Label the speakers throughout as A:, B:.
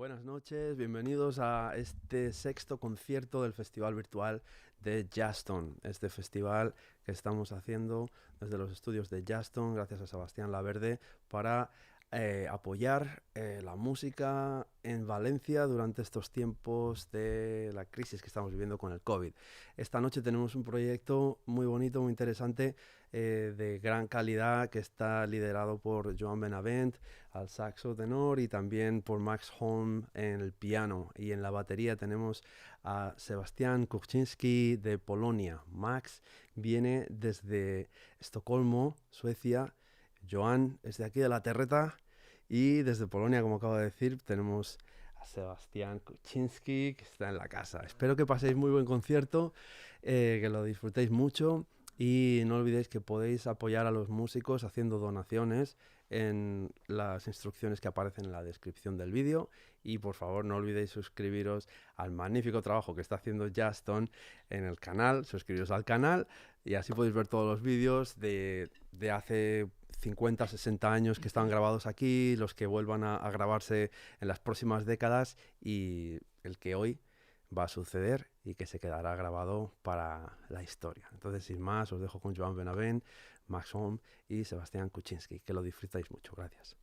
A: Buenas noches, bienvenidos a este sexto concierto del Festival Virtual de Jazztone. Este festival que estamos haciendo desde los estudios de Jazztone, gracias a Sebastian para apoyar la música en Valencia durante estos tiempos de la crisis que estamos viviendo con el COVID. Esta noche tenemos un proyecto muy bonito, muy interesante, de gran calidad, que está liderado por Joan Benavent al saxo tenor y también por Max Holm en el piano. Y en la batería tenemos a Sebastian Kuchczynski de Polonia. Max viene desde Estocolmo, Suecia. Joan es de aquí de la Terreta, y desde Polonia, como acabo de decir, tenemos a Sebastian Kuchczynski, que está en la casa. Espero que paséis muy buen concierto, que lo disfrutéis mucho, y no olvidéis que podéis apoyar a los músicos haciendo donaciones en las instrucciones que aparecen en la descripción del vídeo. Y por favor no olvidéis suscribiros al magnífico trabajo que está haciendo Jazztone en el canal. Suscribiros al canal y así podéis ver todos los vídeos de hace 50, 60 años que estaban grabados aquí, los que vuelvan a grabarse en las próximas décadas y el que hoy va a suceder y que se quedará grabado para la historia. Entonces, sin más, os dejo con Joan Benavent, Max Holm y Sebastian Kuchczynski. Que lo disfrutáis mucho. Gracias.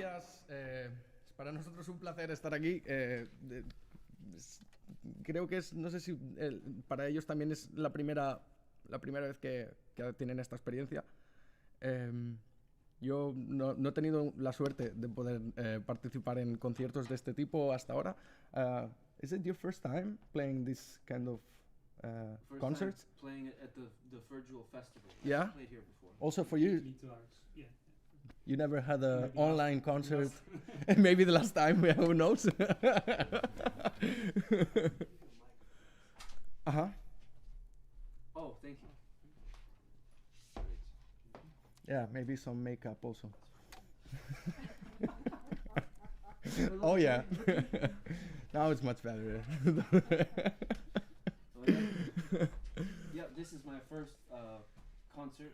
B: gracias. Es para nosotros un placer estar aquí. Creo que es, no sé si para ellos también es la primera vez que tienen esta experiencia. Yo no he tenido la suerte de poder participar en conciertos de este tipo hasta ahora. Is it your first time playing this kind of concerts?
A: First time playing it at the Virtual Festival.
B: Yeah.
A: Played here before.
B: Also for you,
C: Me too, Alex. Yeah.
B: you never had an
C: Maybe
B: online
C: last-
B: concert. Maybe the last time, who knows? Uh-huh.
A: Oh, thank you.
B: Yeah, maybe some makeup also. Oh yeah. Now it's much better.
A: Yeah, this is my first concert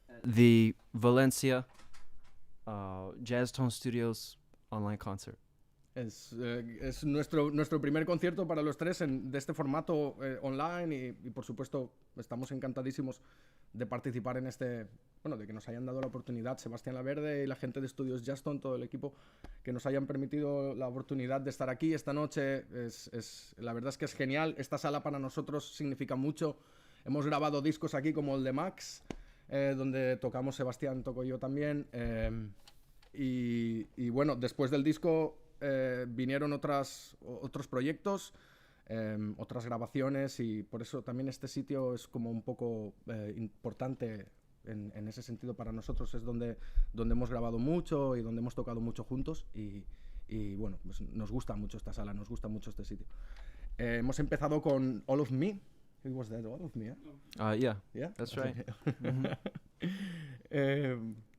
A: at the Valencia Jazztone Studios online concert.
B: Es nuestro primer concierto para los tres de este formato online y por supuesto estamos encantadísimos de participar en este, bueno, de que nos hayan dado la oportunidad, Sebastian Laverde y la gente de Estudios Jazztone, todo el equipo, que nos hayan permitido la oportunidad de estar aquí esta noche. La verdad es que es genial. Esta sala para nosotros significa mucho. Hemos grabado discos aquí como el de Max, donde tocamos Sebastián, toco yo también. Y bueno, después del disco vinieron otros proyectos, otras grabaciones, y por eso también este sitio es como un poco importante en ese sentido para nosotros. Es donde hemos grabado mucho y donde hemos tocado mucho juntos y bueno, pues nos gusta mucho esta sala, nos gusta mucho este sitio. Hemos empezado con All of Me. It was that All of Me,
A: Yeah,
B: yeah?
A: that's right.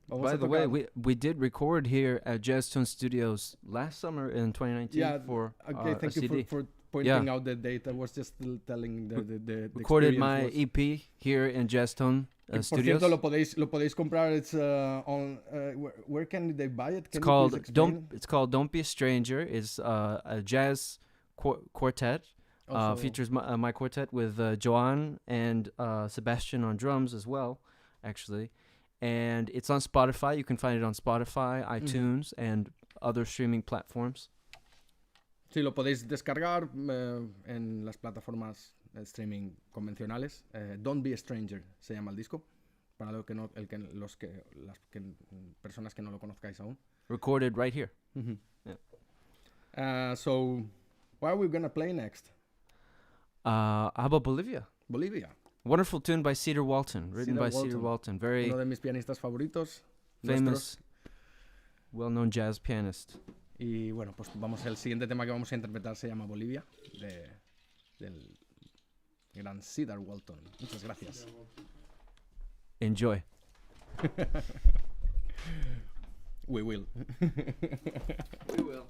B: Vamos
A: By
B: a
A: the way,
B: tocar-
A: we did record here at Jazztone Studios last summer in 2019
B: yeah,
A: for
B: okay,
A: a
B: thank you
A: CD.
B: for pointing
A: Yeah.
B: out the date. I was just telling the
A: Recorded my
B: experience was-
A: EP here in Jazztone
B: Por
A: Studios.
B: cierto, lo podéis comprar. It's on where can they buy it? Can
A: It's
B: you please
A: called
B: explain?
A: It's called Don't Be a Stranger. It's a jazz quartet.
B: Also-
A: Features my quartet with Joan and Sebastian on drums as well, actually. And it's on Spotify. You can find it on Spotify, iTunes, and other streaming platforms.
B: Sí, lo podéis descargar en las plataformas de streaming convencionales. Don't Be a Stranger se llama el disco. Para personas que no lo conozcáis aún.
A: Recorded right here.
B: So, what are we gonna play next?
A: How about Bolivia?
B: Bolivia.
A: Wonderful tune by Cedar Walton, written
B: Cedar
A: by Cedar
B: Walton.
A: Walton. Very
B: Uno de mis pianistas favoritos.
A: famous, well-known jazz pianist.
B: Y bueno, pues el siguiente tema que vamos a interpretar se llama Bolivia, del gran Cedar Walton. Muchas gracias.
A: Enjoy.
B: We will.
A: We will.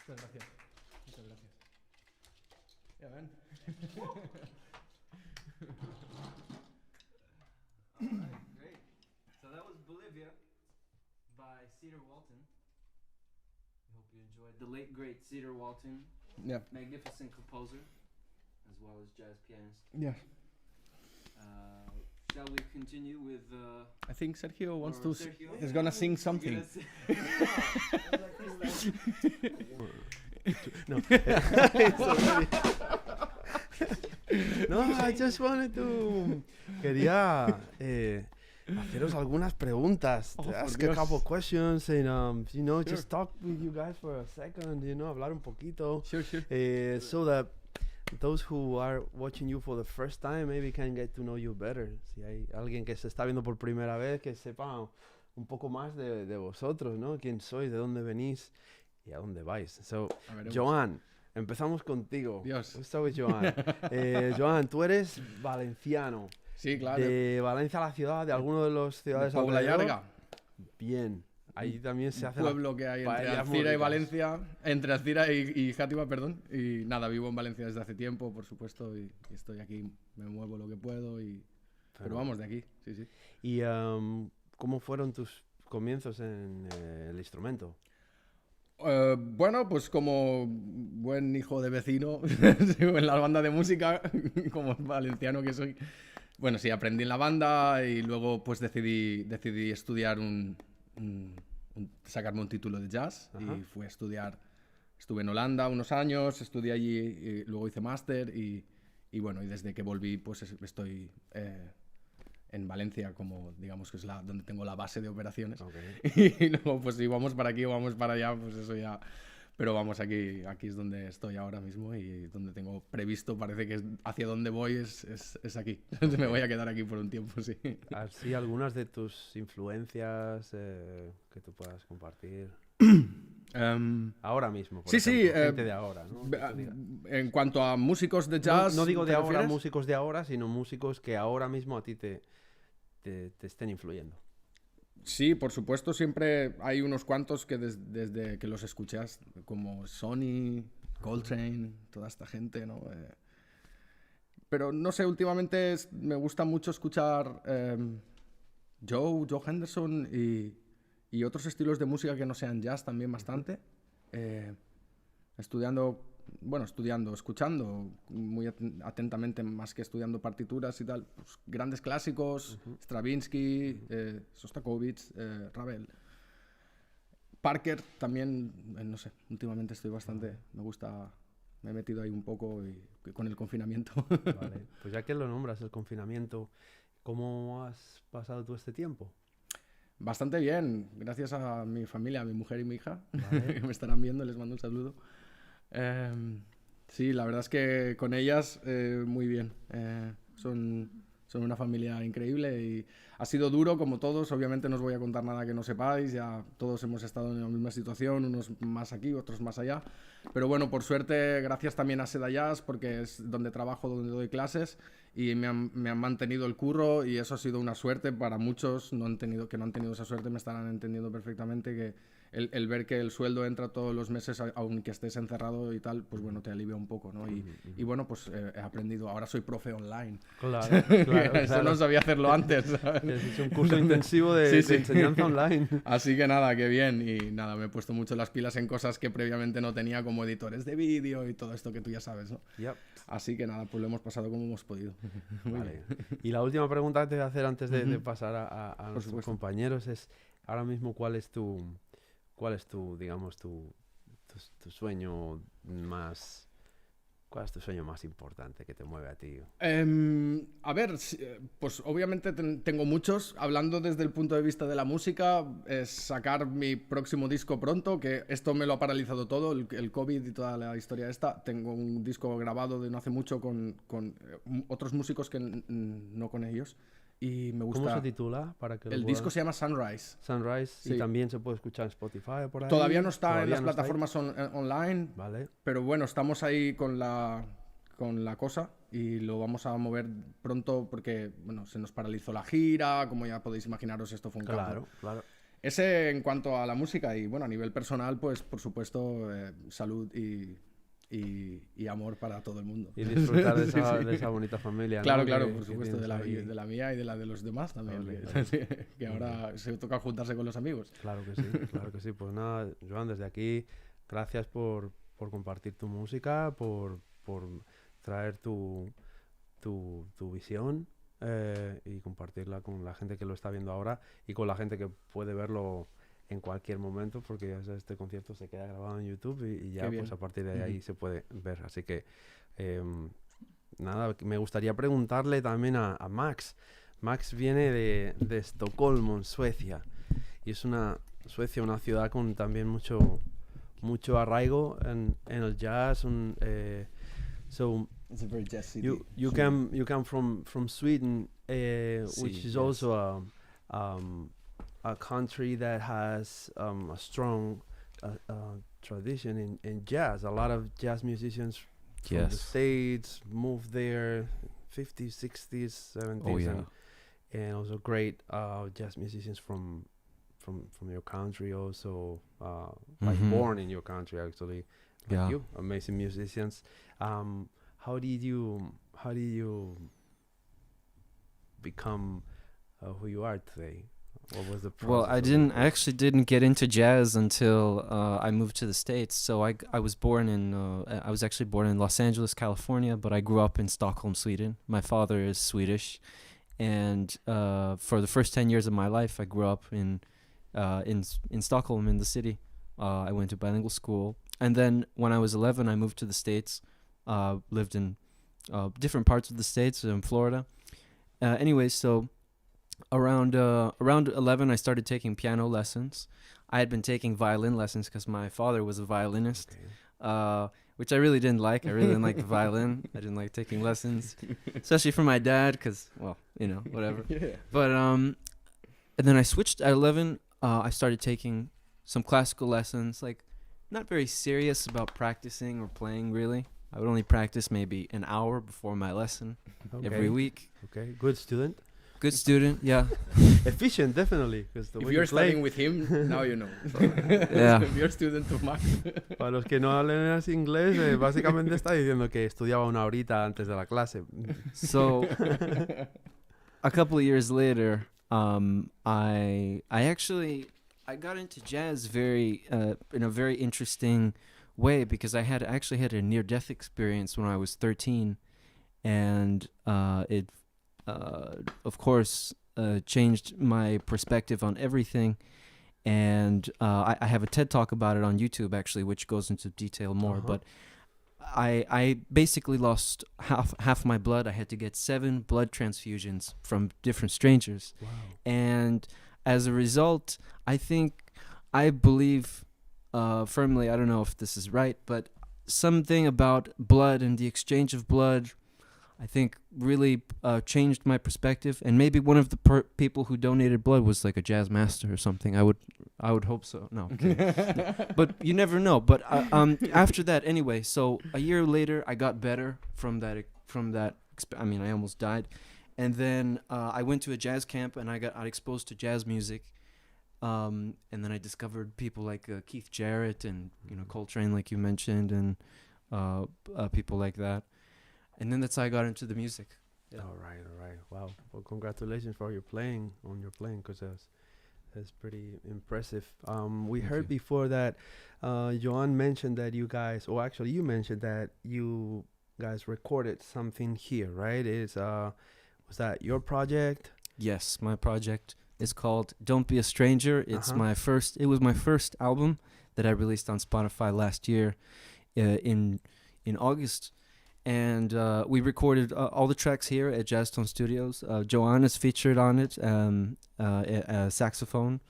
B: Muchas gracias. Muchas gracias. Ya ven.
C: Alright, great. So that was Bolivia by Cedar Walton. I hope you enjoyed the late great Cedar Walton.
B: Yeah.
C: Magnificent composer, as well as jazz pianist.
B: Yeah.
C: Shall we continue with?
B: I think Sergio wants
C: or
B: to.
C: Sergio?
B: He's gonna sing something.
A: No. No, I just wanted to... Quería haceros algunas preguntas.
B: Oh,
A: ask
B: por
A: a couple
B: Dios.
A: questions and,
B: Sure.
A: just talk with you guys for a second, hablar un poquito.
B: Sure.
A: So that those who are watching you for the first time maybe can get to know you better. Si hay alguien que se está viendo por primera vez, que sepa un poco más de vosotros, ¿no? ¿Quién sois? ¿De dónde venís? ¿Y a dónde vais? So,
B: A veremos.
A: Joan, empezamos contigo.
B: Dios.
A: Let's start with Joan. Joan, tú eres valenciano.
B: Sí, claro.
A: ¿De Valencia a la ciudad? ¿De alguno de los ciudades
B: Pobla
A: alrededor?
B: Llarga.
A: Bien. Ahí también se
B: Un
A: hace
B: pueblo que hay entre
A: paellas
B: Alcira y
A: muy
B: Valencia, entre Alcira y Játiva, perdón. Y nada, vivo en Valencia desde hace tiempo, por supuesto, y estoy aquí, me muevo lo que puedo, pero vamos de aquí, sí.
A: ¿Y cómo fueron tus comienzos en el instrumento?
B: Bueno, pues como buen hijo de vecino, en la banda de música, como valenciano que soy. Bueno, sí, aprendí en la banda y luego pues decidí estudiar sacarme un título de jazz.
A: Ajá.
B: Y fui a estudiar, estuve en Holanda unos años, estudié allí, y luego hice máster y bueno, y desde que volví pues estoy en Valencia, como digamos que es donde tengo la base de operaciones.
A: Okay.
B: Y luego pues si vamos para aquí o vamos para allá, pues eso ya... Pero vamos, aquí es donde estoy ahora mismo y donde tengo previsto, parece que hacia donde voy es aquí. Okay. Me voy a quedar aquí por un tiempo, sí.
A: ¿Así algunas de tus influencias que tú puedas compartir? Ahora mismo, por ejemplo, gente de ahora, ¿no?
B: En cuanto a músicos de jazz...
A: No digo de ahora,
B: refieres?
A: músicos de ahora, sino músicos que ahora mismo a ti te estén influyendo.
B: Sí, por supuesto, siempre hay unos cuantos que desde que los escuchas, como Sony, Coltrane, toda esta gente, ¿no? Pero no sé, últimamente me gusta mucho escuchar Joe Henderson y otros estilos de música que no sean jazz también bastante. Escuchando muy atentamente, más que estudiando partituras y tal, pues, grandes clásicos, Stravinsky, Sostakovich, Ravel. Parker también, no sé, últimamente estoy bastante, me gusta, me he metido ahí un poco con el confinamiento.
A: Vale. Pues ya que lo nombras, el confinamiento, ¿cómo has pasado tú este tiempo?
B: Bastante bien, gracias a mi familia, a mi mujer y mi hija,
A: Vale.
B: que me estarán viendo, les mando un saludo. Sí, la verdad es que con ellas muy bien. Son una familia increíble y ha sido duro como todos. Obviamente no os voy a contar nada que no sepáis, ya todos hemos estado en la misma situación, unos más aquí, otros más allá. Pero bueno, por suerte, gracias también a Seda Jazz, porque es donde trabajo, donde doy clases y me han mantenido el curro y eso ha sido una suerte para muchos que no han tenido esa suerte, me estarán entendiendo perfectamente que el ver que el sueldo entra todos los meses, aunque estés encerrado y tal, pues bueno, te alivia un poco, ¿no? Y bueno, pues he aprendido, ahora soy profe online.
A: Claro,
B: Eso no sabía hacerlo antes, ¿sabes?
A: Es un curso intensivo de enseñanza online.
B: Así que nada, qué bien. Y nada, me he puesto mucho las pilas en cosas que previamente no tenía, como editores de vídeo y todo esto que tú ya sabes, ¿no?
A: Yep.
B: Así que nada, pues lo hemos pasado como hemos podido.
A: Vale. Y la última pregunta que te voy a hacer antes de pasar a nuestros compañeros es, ahora mismo, ¿cuál es tu digamos, tu sueño más... ¿Cuál es tu sueño más importante que te mueve a ti?
B: A ver, pues obviamente tengo muchos. Hablando desde el punto de vista de la música, es sacar mi próximo disco pronto, que esto me lo ha paralizado todo, el COVID y toda la historia esta. Tengo un disco grabado de no hace mucho con otros músicos que no con ellos. Y me gusta...
A: ¿Cómo se titula?
B: El disco se llama Sunrise.
A: Sunrise,
B: Sí.
A: Y también se puede escuchar en Spotify por ahí.
B: Todavía no está
A: Todavía
B: en las
A: no está ahí.
B: plataformas online,
A: Vale.
B: pero bueno, estamos ahí con la cosa y lo vamos a mover pronto porque, bueno, se nos paralizó la gira, como ya podéis imaginaros, esto fue un caos.
A: Claro.
B: Ese en cuanto a la música y bueno, a nivel personal, pues por supuesto, salud y amor para todo el mundo.
A: Y disfrutar de
B: Sí,
A: esa,
B: sí.
A: de esa bonita familia,
B: Claro,
A: ¿no?
B: claro,
A: Que-
B: por
A: que
B: supuesto,
A: tienes ahí.
B: de la mía y de la de los demás también.
A: Ole,
B: Que,
A: ole.
B: sí, que ahora se toca juntarse con los amigos.
A: Claro que sí, claro que sí. Pues nada, Joan, desde aquí, gracias por compartir tu música, por traer tu visión y compartirla con la gente que lo está viendo ahora y con la gente que puede verlo en cualquier momento, porque ya sabes, este concierto se queda grabado en YouTube y ya
B: Qué bien.
A: pues a partir de ahí
B: Ujú.
A: se puede ver. Así que nada, me gustaría preguntarle también a Max. Max viene de Estocolmo, en Suecia, y es Suecia, una ciudad con también mucho arraigo en el jazz. So
B: It's a very jazz city.
A: you come from Sweden, which
D: Sí,
A: is
D: yes.
A: also a country that has a strong tradition in jazz. A lot of jazz musicians from the
D: Yes.
A: States moved there, 50s, 60s, 70s,
D: Oh yeah.
A: and also great jazz musicians from your country also, like
D: Mhm.
A: born in your country actually, like
D: Yeah.
A: you, amazing musicians. How did you become who you are today? What was the process?
D: Well, I actually didn't get into jazz until I moved to the States. So I was born in I was actually born in Los Angeles, California, but I grew up in Stockholm, Sweden. My father is Swedish, and for the first 10 years of my life, I grew up in Stockholm, in the city. I went to bilingual school, and then when I was 11, I moved to the States. Lived in different parts of the States, in Florida. Anyways, so around 11, I started taking piano lessons. I had been taking violin lessons because my father was a violinist,
A: Okay.
D: which I really didn't like. I really didn't like the violin. I didn't like taking lessons, especially from my dad, because, well, whatever.
B: Yeah.
D: But and then I switched at 11. I started taking some classical lessons, like not very serious about practicing or playing, really. I would only practice maybe an hour before my lesson every week.
A: Okay, good student.
D: Good student, yeah.
A: Efficient, definitely. Because
B: If you're studying with him, now you know.
D: Yeah.
B: If you're a student of Max.
A: Para los que no hablen inglés, básicamente está diciendo que estudiaba una horita antes de la clase.
D: So a couple of years later, I got into jazz in a very interesting way, because I actually had a near-death experience when I was 13, and it of course changed my perspective on everything. And I have a TED Talk about it on YouTube, actually, which goes into detail more.
A: Uh-huh.
D: But I basically lost half my blood. I had to get 7 blood transfusions from different strangers.
A: Wow.
D: And as a result, I believe firmly, I don't know if this is right, but something about blood and the exchange of blood, I think, really changed my perspective. And maybe one of the people who donated blood was like a jazz master or something. I would hope so. No, I'm kidding. But you never know. But after that, anyway, so a year later, I got better from that. I almost died. And then I went to a jazz camp, and I got exposed to jazz music. And then I discovered people like Keith Jarrett and Coltrane, like you mentioned, and people like that. And then that's how I got into the music. Yeah.
A: All right. Wow. Well, congratulations for your playing, because that's pretty impressive. We
D: Thank
A: heard
D: you.
A: before that Joan mentioned that you mentioned that you guys recorded something here, right? Was that your project?
D: Yes, my project is called "Don't Be a Stranger." It's
A: Uh-huh.
D: It was my first album that I released on Spotify last year, in August, and we recorded all the tracks here at Jazztone Studios. Joan is featured on it, saxophone.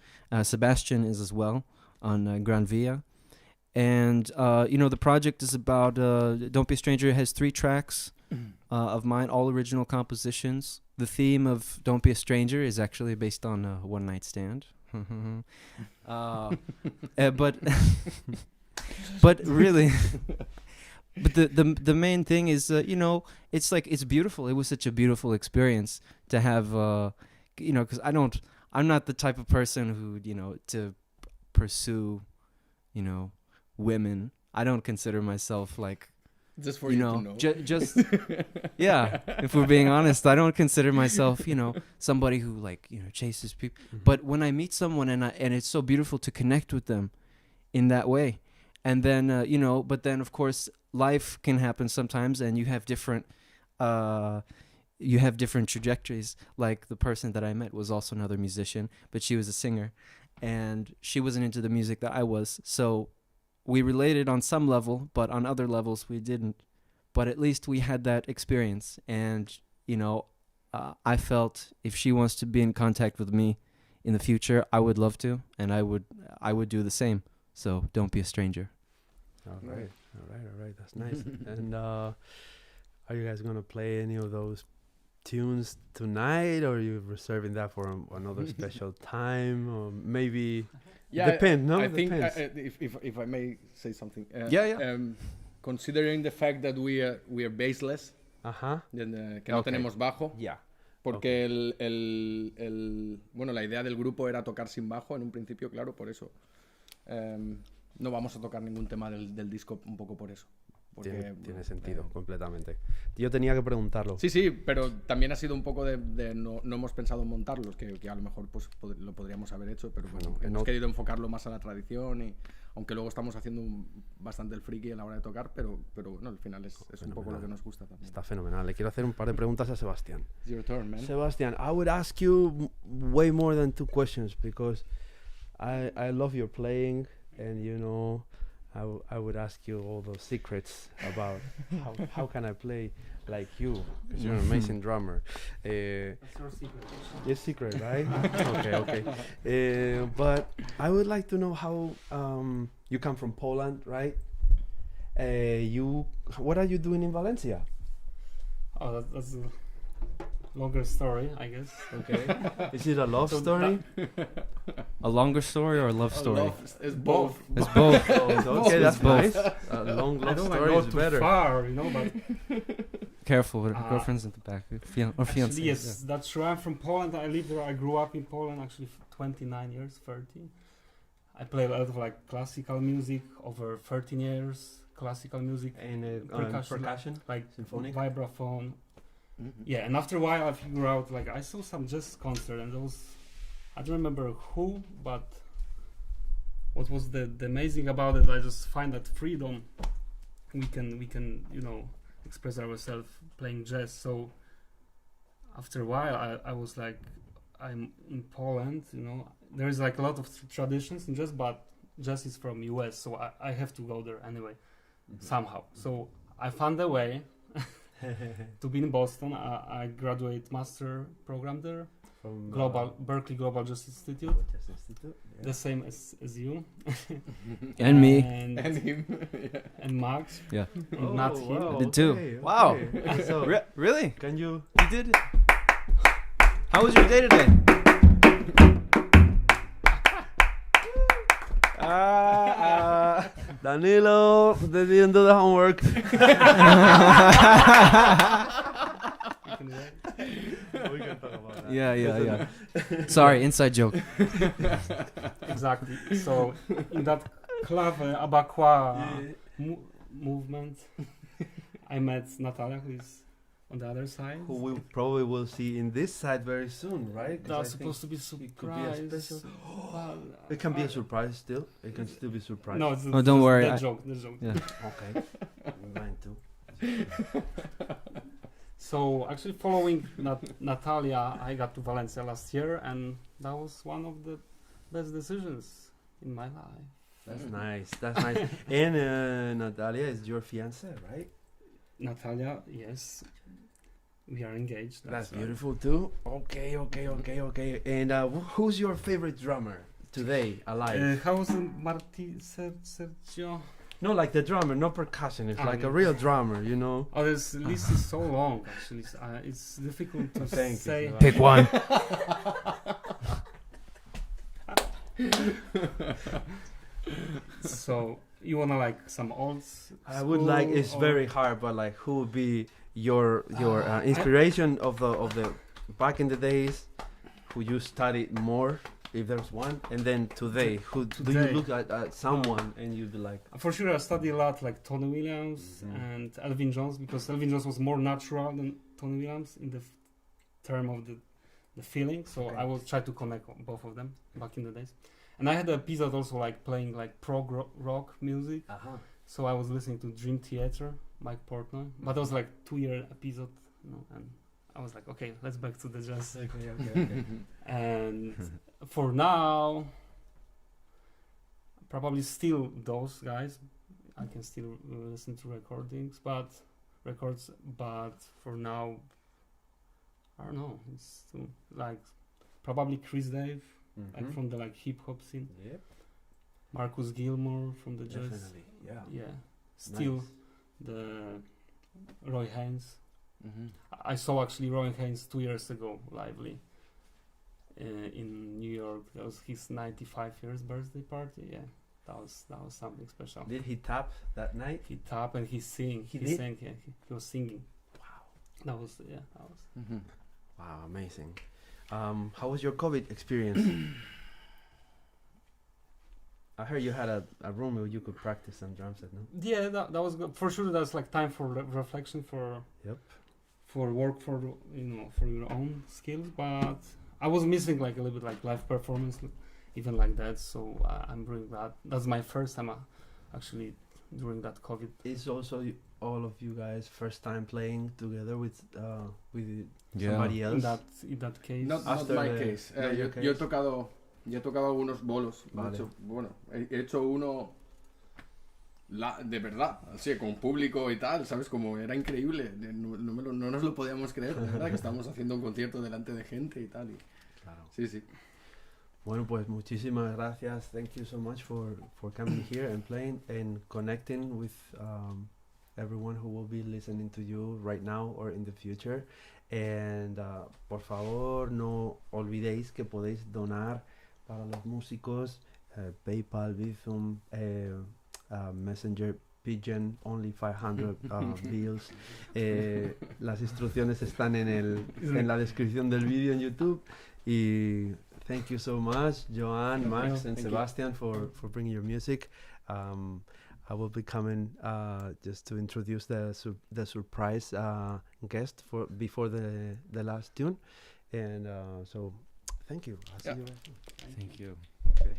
D: Sebastian is as well on Gran Via, and the project is about "Don't Be a Stranger." It has 3 tracks of mine, all original compositions. The theme of "Don't Be a Stranger" is actually based on a one-night stand. But but really, but the main thing is, it's beautiful. It was such a beautiful experience to have, because I'm not the type of person who, to pursue, women. I don't consider myself like,
B: Just for you to know.
D: Just yeah. If we're being honest, I don't consider myself, somebody who like, chases people.
A: Mhm.
D: But when I meet someone and it's so beautiful to connect with them in that way, and then but then of course life can happen sometimes, and you have different trajectories. Like the person that I met was also another musician, but she was a singer, and she wasn't into the music that I was. So we related on some level, but on other levels we didn't. But at least we had that experience, and I felt if she wants to be in contact with me in the future, I would love to, and I would do the same. So don't be a stranger.
A: All right. That's nice. And are you guys gonna play any of those tunes tonight, or are you reserving that for another special time, or maybe? Depends. No,
B: I think
A: depends.
B: if I may say something.
D: Yeah.
B: Considering the fact that we are baseless,
A: Ajá.
B: que no
A: Okay.
B: tenemos bajo,
A: Yeah.
B: porque bueno, la idea del grupo era tocar sin bajo en un principio, claro, por eso. No vamos a tocar ningún tema del disco, un poco por eso. Porque,
A: Tiene sentido, completamente. Yo tenía que preguntarlo.
B: Sí, pero también ha sido un poco de no hemos pensado en montarlos, que a lo mejor pues lo podríamos haber hecho, pero bueno, hemos querido enfocarlo más a la tradición, y aunque luego estamos haciendo bastante el friki a la hora de tocar, pero bueno, al final es un poco lo que nos gusta también.
A: Está fenomenal. Le quiero hacer un par de preguntas a Sebastian.
B: It's your turn, man.
A: Sebastian, I would ask you way more than 2 questions, because I love your playing, and I would ask you all those secrets about how can I play like you, because you're an amazing drummer.
C: That's your secret.
A: Your secret, right? Okay. But I would like to know how you come from Poland, right? What are you doing in Valencia?
C: Oh, that's a longer story, I guess.
A: Okay. Is it a love story?
D: A longer story or a love story?
B: It's both.
D: It's both.
A: Okay, that's
D: both.
A: nice. A long
C: I
A: love
C: don't
A: story
C: go
A: is
C: too
A: better.
C: far, but
D: Careful with girlfriends in the back. Or fiancé.
C: actually, yes, that's true. I'm from Poland. I lived there. I grew up in Poland, actually, for 29 years, 30. I play a lot of like classical music over 13 years. Classical music,
A: And
C: percussion, like
A: symphonic?
C: vibraphone.
B: Mm-hmm.
C: Yeah, and after a while, I figured out like I saw some jazz concert, and I don't remember who, but what was the amazing about it? I just find that freedom. We can express ourselves playing jazz. So after a while, I was like, I'm in Poland. There is like a lot of traditions in jazz, but jazz is from US, so I have to go there anyway, somehow. So I found a way to be in Boston. I graduate master program there,
A: From
C: Berkeley Global Jazz Institute,
A: Jazz Institute. Yeah.
C: the same as you
D: And me.
C: and
B: him.
C: and Max,
D: Yeah.
C: and not him.
A: wow,
D: I did too.
A: okay,
D: Wow.
A: okay. So,
D: Really?
A: can you?
D: You did? How was your day today?
A: Danilo didn't do the homework.
C: You can wait.
A: We can talk about that.
D: Yeah. Sorry, inside joke.
C: Exactly. So in that clave abacua movement, I met Natalia, who is on the other side.
A: Who we probably will see in this side very soon, right? 'Cause I
C: That's
A: think
C: supposed to be
A: it could be a
C: surprise.
A: special-
C: Well,
A: It can be a surprise still. It can still be surprise.
C: No, it's
D: Oh, don't worry,
C: The
D: I-
C: joke. The joke.
D: Yeah.
A: Okay. Mine too.
C: So actually, following Natalia, I got to Valencia last year, and that was one of the best decisions in my life.
A: That's nice. That's nice. And Natalia is your fiance, right?
C: Natalia, yes, we are engaged.
A: That's
C: right.
A: beautiful too. Okay. And who's your favorite drummer today alive?
C: How was Marti Sergio?
A: No, like the drummer, no percussion. It's like a real drummer,
C: Oh, this list is so long. Actually, it's difficult to
A: Thank you,
C: say.
A: Sebastian.
D: Pick one.
C: So you wanna like some old?
A: I would like.
C: school
A: It's
C: or-
A: very hard, but like, who would be your inspiration of the back in the days? who you studied more, if there's one, and then today, who do you
B: Today.
A: look at someone and you'd be like,
C: For sure, I study a lot like Tony Williams and Elvin Jones, because Elvin Jones was more natural than Tony Williams in the term of the feeling. So I will try to connect both of them back in the days. And I had an episode also like playing like prog rock music. So I was listening to Dream Theater, Mike Portnoy, but it was like 2-year episode, you know, and I was like, okay, let's back to the jazz.
B: Okay.
C: And for now, probably still those guys. I can still listen to records, but for now, I don't know. It's still like probably Chris Dave, like from the like hip hop scene.
A: Yep.
C: Marcus Gilmore from the jazz.
A: Definitely, yeah.
C: Yeah. Still
A: Nice.
C: the Roy Haynes. I saw actually Roy Haynes 2 years ago lively in New York. That was his 95 years birthday party. Yeah, that was something special.
A: Did he tap that night?
C: He tapped and he sang.
A: He
C: He
A: did?
C: sang. Yeah, he was singing.
A: Wow.
C: That was
A: Wow, amazing. How was your COVID experience? I heard you had a room where you could practice some drum set, no?
C: Yeah, that was good. For sure. That's like time for reflection, for for work, for for your own skills. But I was missing like a little bit like live performance, even like that. So I'm doing that. That's my first time actually during that COVID.
A: It's also all of you guys first time playing together with somebody else.
C: In that case,
B: Not
A: After
B: my
A: the-
B: case.
A: not your
B: Yo he
A: case.
B: tocado algunos bolos.
A: Vale.
B: He hecho uno de verdad, así con público y tal, ¿sabes? Como era increíble. No nos lo podíamos creer, de verdad, que estábamos haciendo un concierto delante de gente y tal.
A: Claro.
B: Sí.
A: Bueno, pues muchísimas gracias. Thank you so much for coming here and playing and connecting with everyone who will be listening to you right now or in the future. And por favor, no olvidéis que podéis donar para los músicos, PayPal, Bizum, Messenger, Pigeon, only 500 bills. Las instrucciones están en la descripción del vídeo en YouTube. Y thank you so much, Joan, Max, and
C: Thank you.
A: Sebastian for bringing your music. I will be coming just to introduce the surprise guest before the last tune. And so thank you. I'll see you guys soon.
D: Thank you. Okay.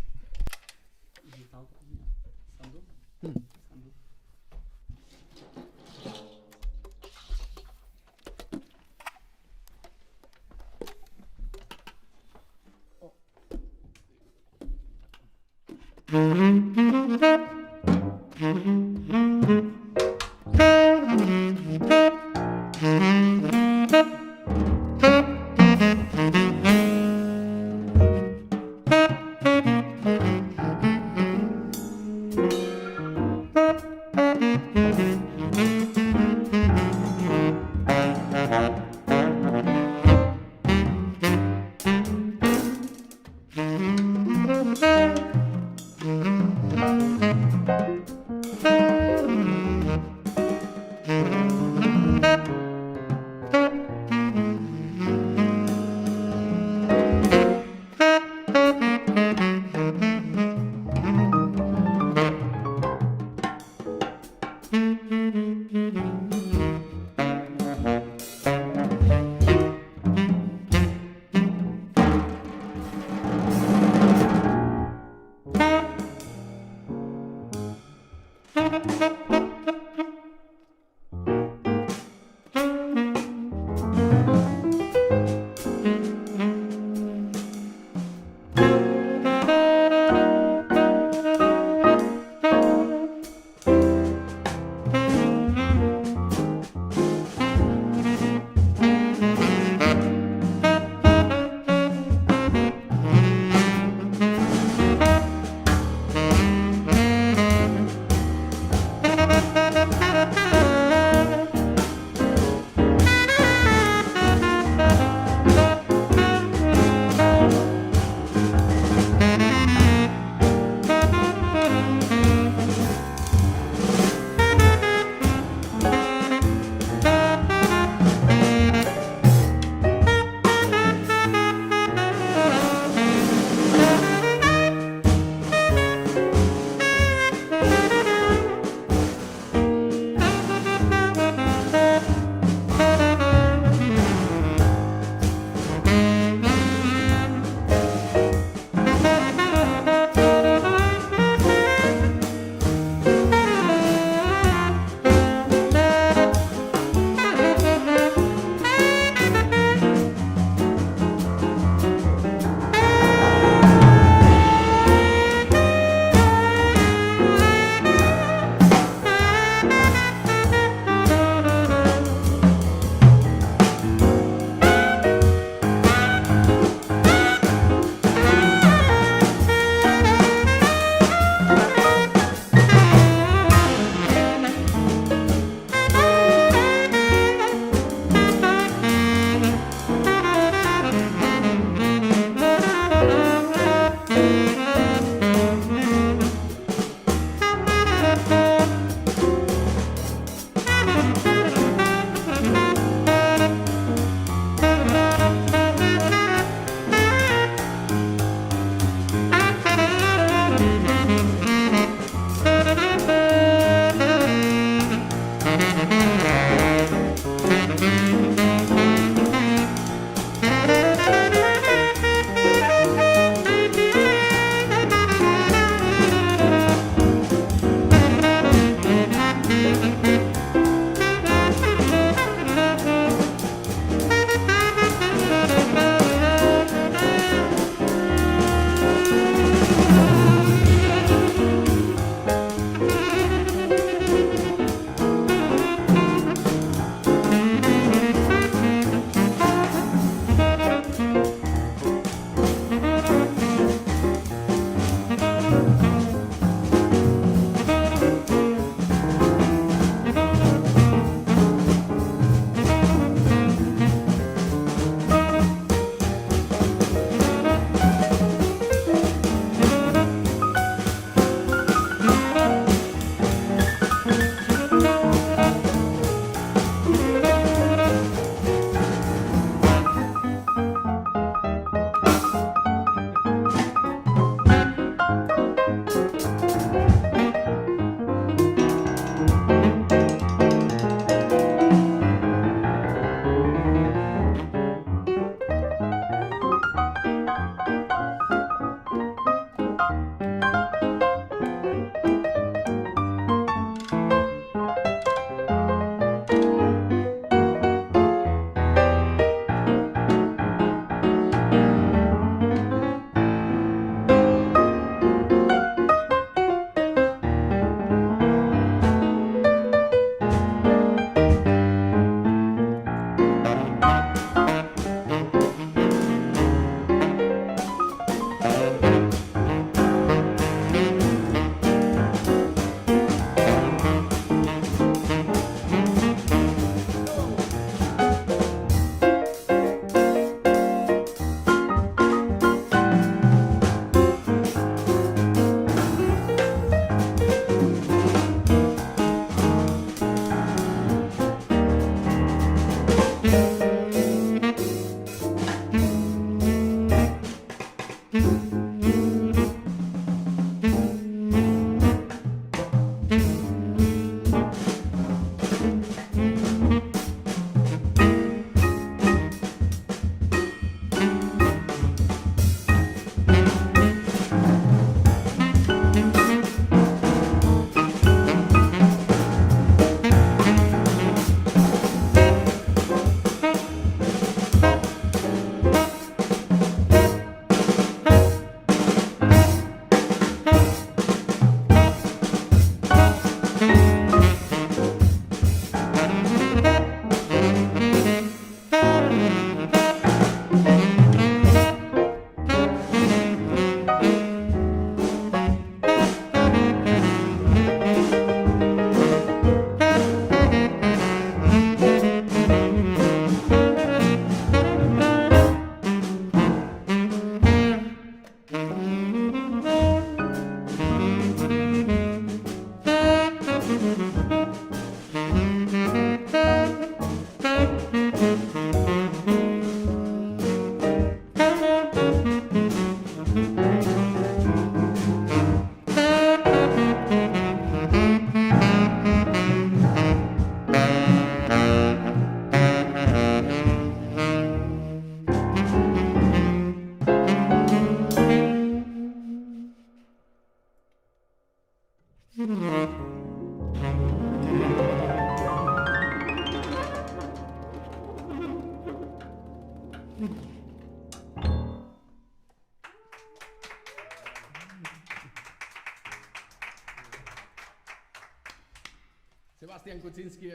B: Sebastian Kuchczynski,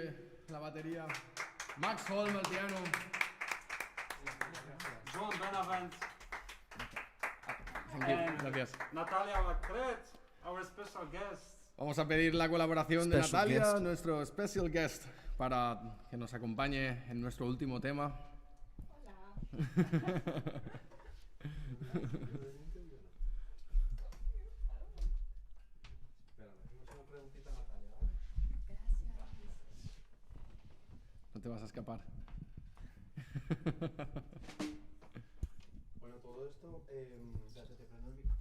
B: la batería. Max Holm, el piano.
C: Joan Benavent.
B: Gracias.
C: Natalia Lacret, our special guest.
B: Vamos a pedir la colaboración de
A: Special
B: Natalia,
A: guest.
B: nuestro special guest, para que nos acompañe en nuestro último tema. No te vas a escapar.
A: Bueno, todo esto, ya se te prende el micro.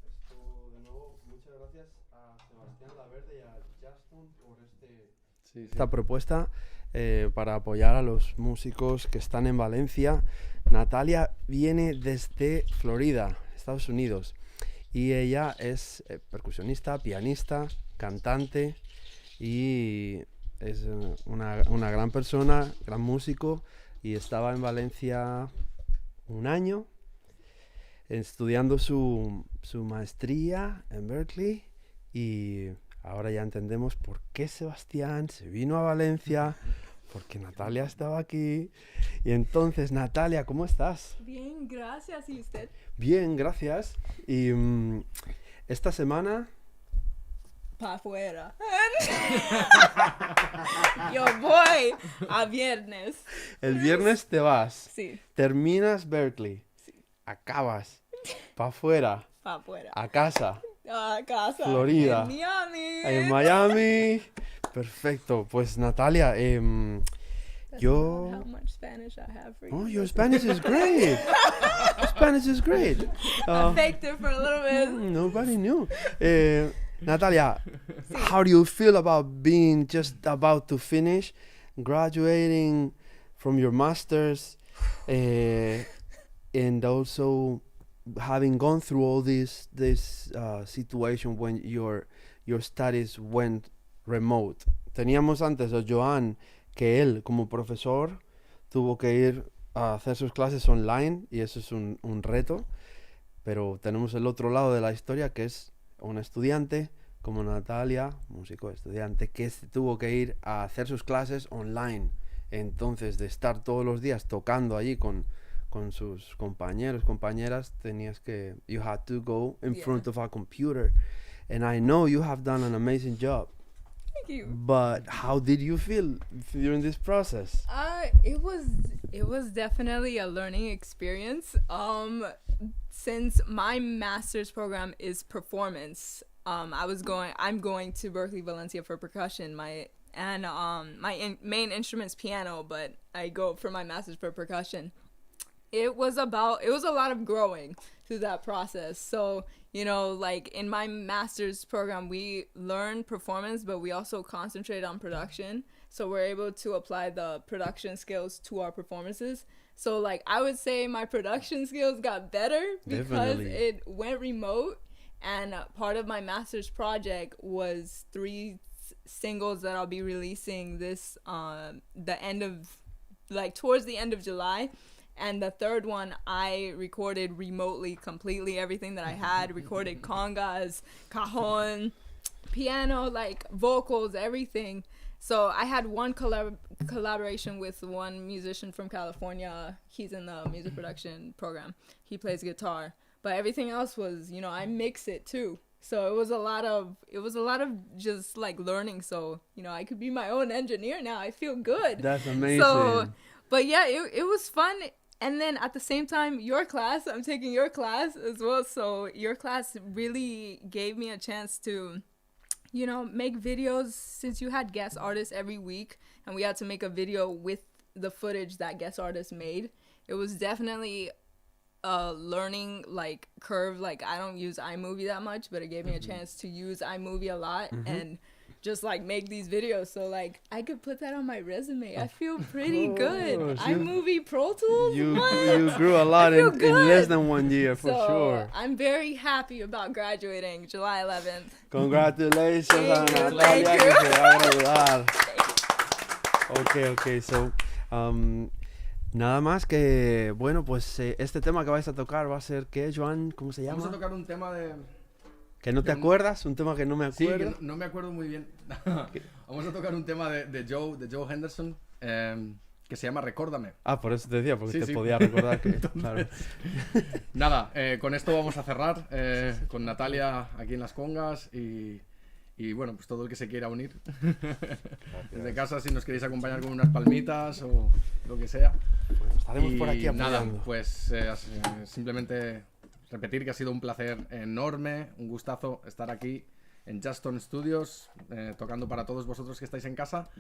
A: Esto, de nuevo, muchas gracias a Sebastián Laverde y a Jazztone por esta propuesta para apoyar a los músicos que están en Valencia. Natalia viene desde Florida, Estados Unidos, y ella es percusionista, pianista, cantante y es una gran persona, gran músico, y estaba en Valencia un año estudiando su maestría en Berkeley, y ahora ya entendemos por qué Sebastián se vino a Valencia, porque Natalia estaba aquí. Y entonces, Natalia, ¿cómo estás?
E: Bien, gracias. ¿Y usted?
A: Bien, gracias. Y esta semana...
E: Pa' afuera. Yo voy a viernes.
A: El viernes te vas,
E: Sí,
A: terminas Berkeley, acabas, pa' afuera,
E: pa' afuera.
A: a casa,
E: A casa.
A: Florida.
E: En Miami.
A: en Miami. Perfecto, pues Natalia,
E: That's
A: yo...
E: not how much Spanish I have for you.
A: Oh, your Spanish is great. Your Spanish is great.
E: I faked it for a little bit.
A: Nobody knew. Natalia, how do you feel about being just about to finish, graduating from your masters, and also having gone through all this situation when your studies went remote? Teníamos antes a Joan, que él como profesor tuvo que ir a hacer sus clases online, y eso es un reto, pero tenemos el otro lado de la historia, que es un estudiante como Natalia, músico estudiante, que tuvo que ir a hacer sus clases online. Entonces, de estar todos los días tocando allí con sus compañeros, compañeras, you had to go in
E: Yeah.
A: front of a computer. And I know you have done an amazing job.
E: Thank you.
A: But how did you feel during this process?
E: It was definitely a learning experience. Since my master's program is performance, I'm going to Berkeley, Valencia for percussion. My main instrument's piano, but I go for my master's for percussion. It was a lot of growing through that process. So, like in my master's program, we learn performance, but we also concentrate on production. So we're able to apply the production skills to our performances. So, like, I would say my production skills got better because
A: Definitely.
E: it went remote. And part of my master's project was 3 singles that I'll be releasing towards the end of July. And the third one, I recorded remotely, completely everything that I had. Recorded congas, cajon, piano, like vocals, everything. So I had one collaboration with one musician from California. He's in the music production program. He plays guitar. But everything else was, I mix it too. So it was a lot of just like learning. So, I could be my own engineer now. I feel good.
A: That's amazing.
E: So, but yeah, it was fun. And then at the same time, I'm taking your class as well. So your class really gave me a chance to, make videos, since you had guest artists every week and we had to make a video with the footage that guest artists made. It was definitely a learning curve. Like, I don't use iMovie that much, but it gave me a chance to use iMovie a lot and just make these videos. So I could put that on my resume. I feel pretty good. iMovie Pro Tools.
A: You
E: What?
A: grew a lot
E: I feel
A: in less
E: good.
A: than 1 year, for
E: So,
A: sure.
E: I'm very happy about graduating July 11th.
A: Congratulations a
E: Thank you,
A: Natalia,
E: thank
A: que
E: you.
A: se va a graduar. Okay, so nada más que, bueno, pues este tema que vais a tocar va a ser, ¿qué, Joan? ¿Cómo se llama?
B: Vamos a tocar un tema de
A: ¿Que no te acuerdas? Un tema que no me
B: Sí,
A: acuerdo.
B: que no me acuerdo muy bien. Vamos a tocar un tema de Joe Henderson, que se llama Recórdame.
A: Ah, por eso te decía, porque
B: Sí,
A: te
B: sí.
A: podía recordar que... claro.
B: Nada, con esto vamos a cerrar, con Natalia aquí en las congas y bueno, pues todo el que se quiera unir. Desde casa, si nos queréis acompañar con unas palmitas o lo que sea.
A: Bueno, estaremos por aquí
B: Nada,
A: apoyando.
B: pues simplemente repetir que ha sido un placer enorme, un gustazo estar aquí en Jazztone Studios, tocando para todos vosotros que estáis en casa.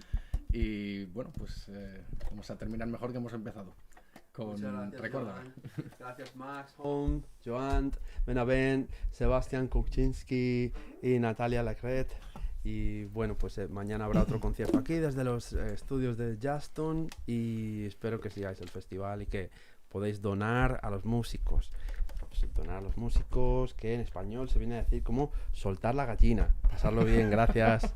B: Y bueno, pues vamos a terminar mejor que hemos empezado. Con Recuérdame.
A: Joan. Gracias Max, Holm, Joan, Benavent, Sebastian, Kuchczynski y Natalia Lacret. Y bueno, pues mañana habrá otro concierto aquí desde los estudios de Jazztone y espero que sigáis el festival y que podéis donar a los músicos. Pues donar a los músicos, que en español se viene a decir como soltar la gallina. Pasarlo bien, gracias.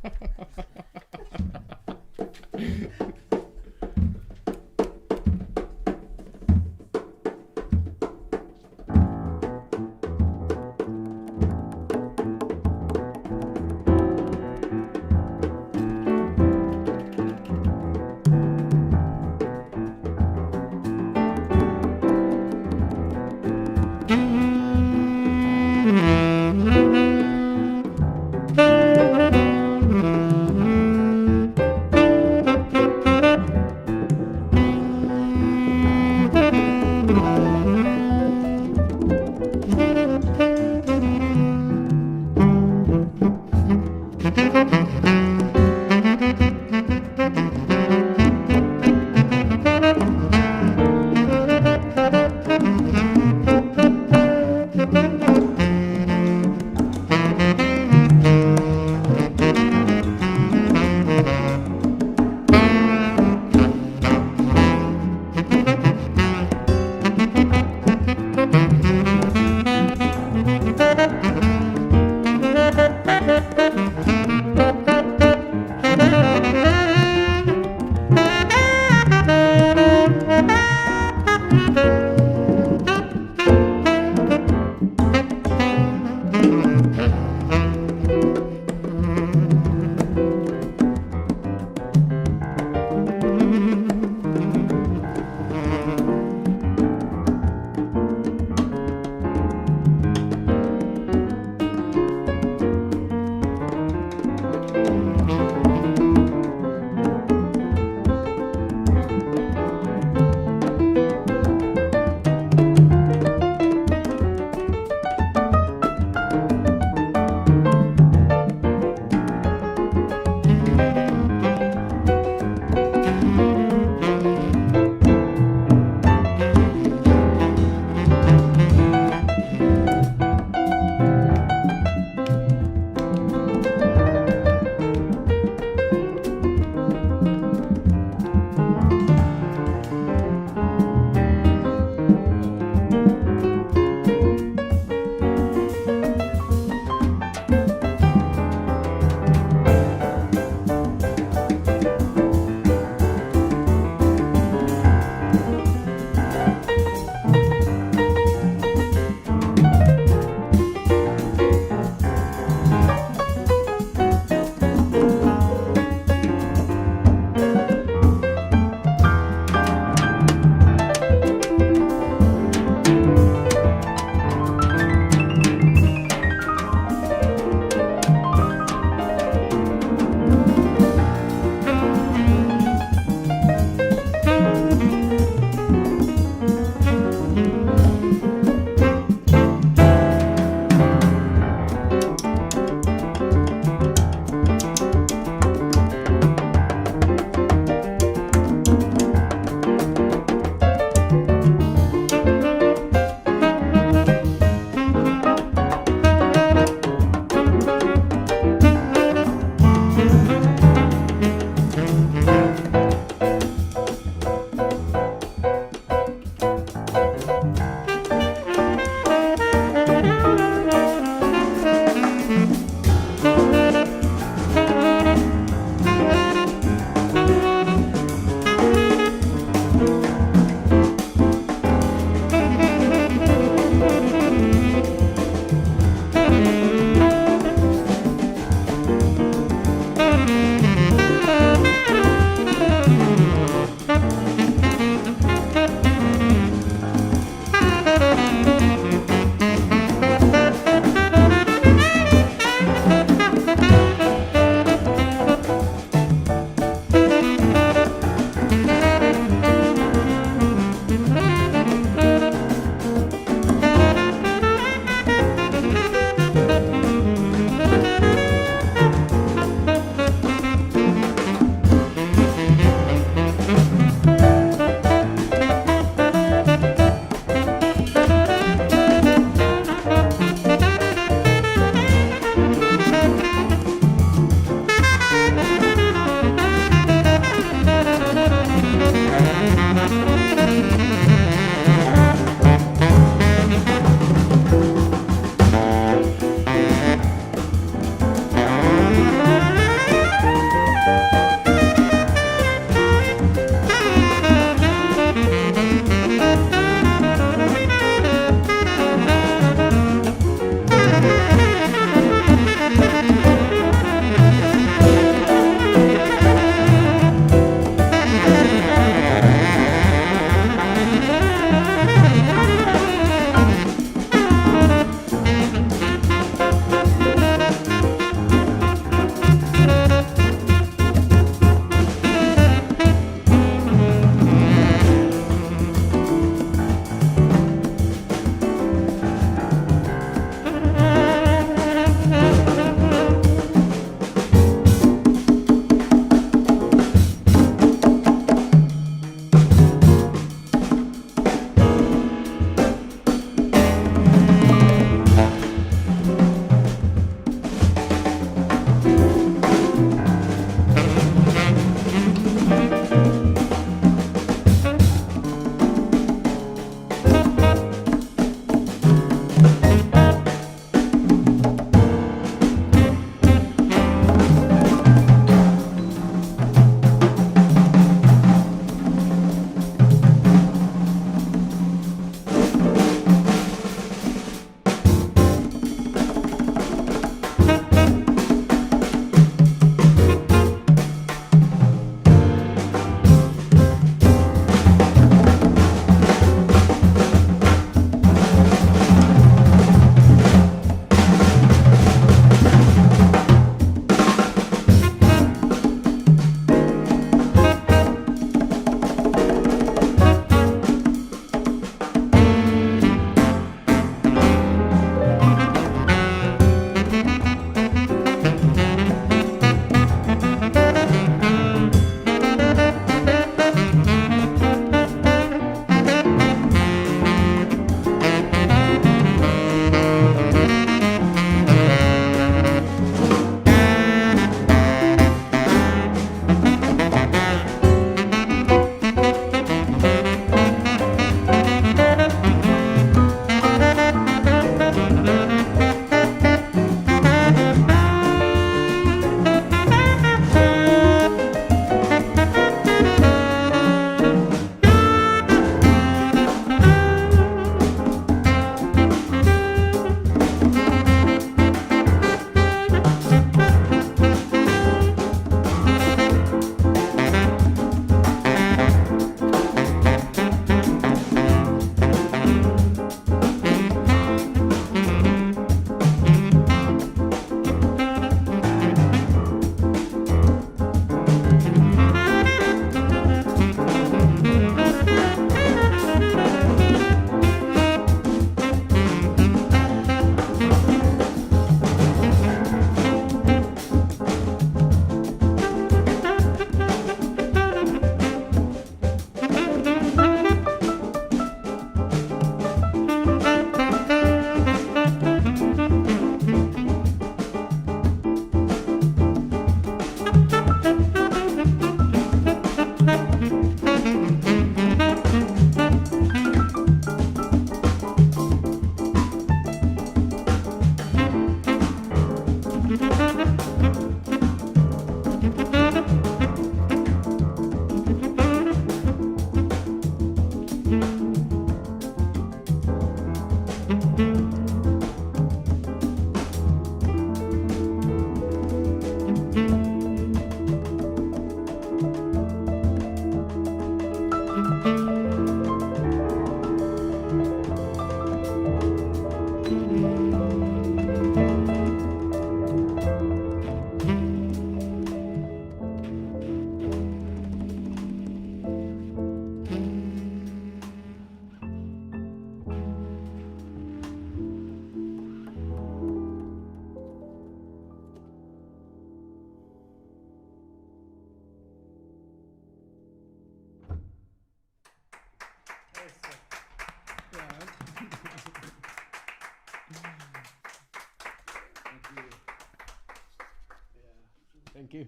B: Thank you.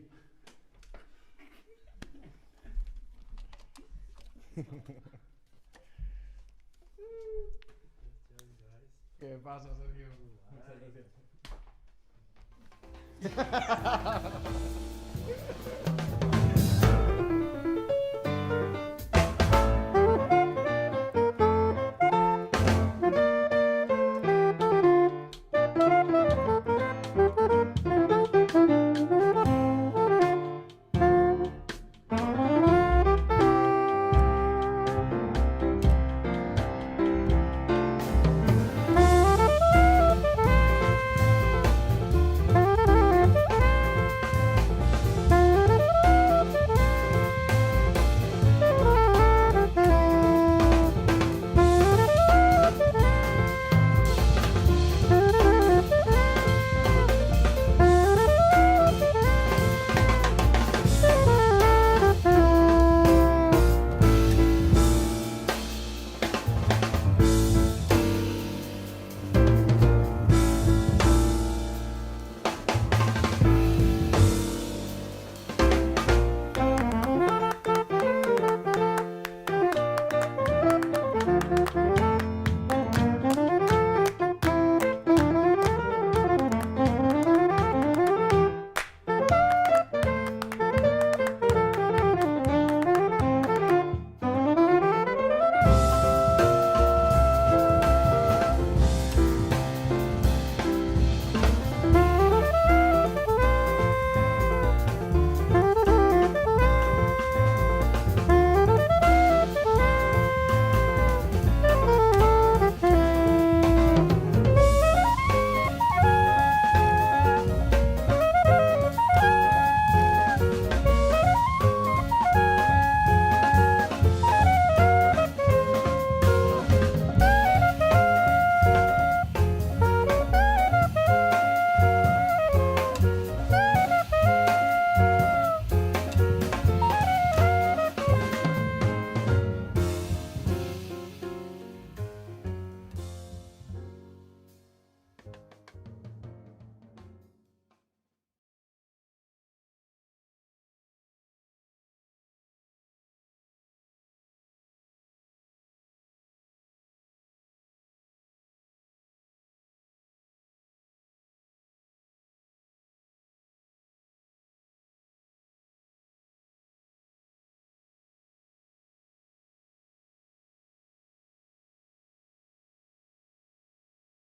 B: ¿Qué pasa, Sergio? Muchas gracias.